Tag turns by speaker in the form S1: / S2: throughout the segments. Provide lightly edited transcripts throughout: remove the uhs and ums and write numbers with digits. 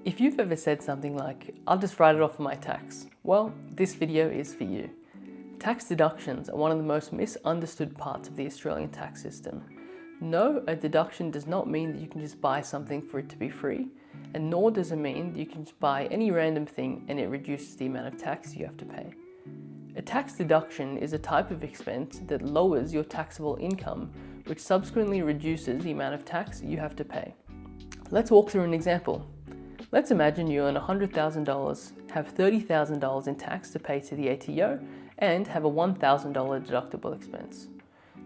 S1: If you've ever said something like, "I'll just write it off for my tax," well, this video is for you. Tax deductions are one of the most misunderstood parts of the Australian tax system. No, a deduction does not mean that you can just buy something for it to be free, and nor does it mean that you can just buy any random thing and it reduces the amount of tax you have to pay. A tax deduction is a type of expense that lowers your taxable income, which subsequently reduces the amount of tax you have to pay. Let's walk through an example. Let's imagine you earn $100,000, have $30,000 in tax to pay to the ATO, and have a $1,000 deductible expense.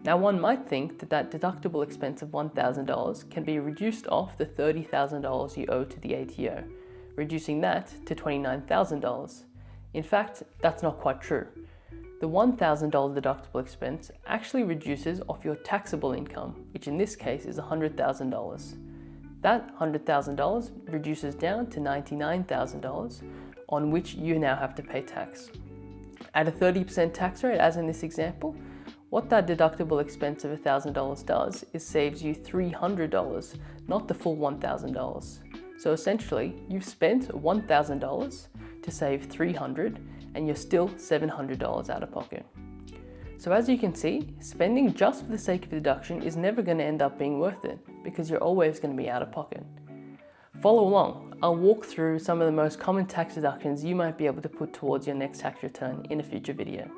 S1: Now, one might think that that deductible expense of $1,000 can be reduced off the $30,000 you owe to the ATO, reducing that to $29,000. In fact, that's not quite true. The $1,000 deductible expense actually reduces off your taxable income, which in this case is $100,000. That $100,000 reduces down to $99,000, on which you now have to pay tax. At a 30% tax rate, as in this example, what that deductible expense of $1,000 does is saves you $300, not the full $1,000. So essentially, you've spent $1,000 to save $300, and you're still $700 out of pocket. So as you can see, spending just for the sake of deduction is never going to end up being worth it, because you're always going to be out of pocket. Follow along. I'll walk through some of the most common tax deductions you might be able to put towards your next tax return in a future video.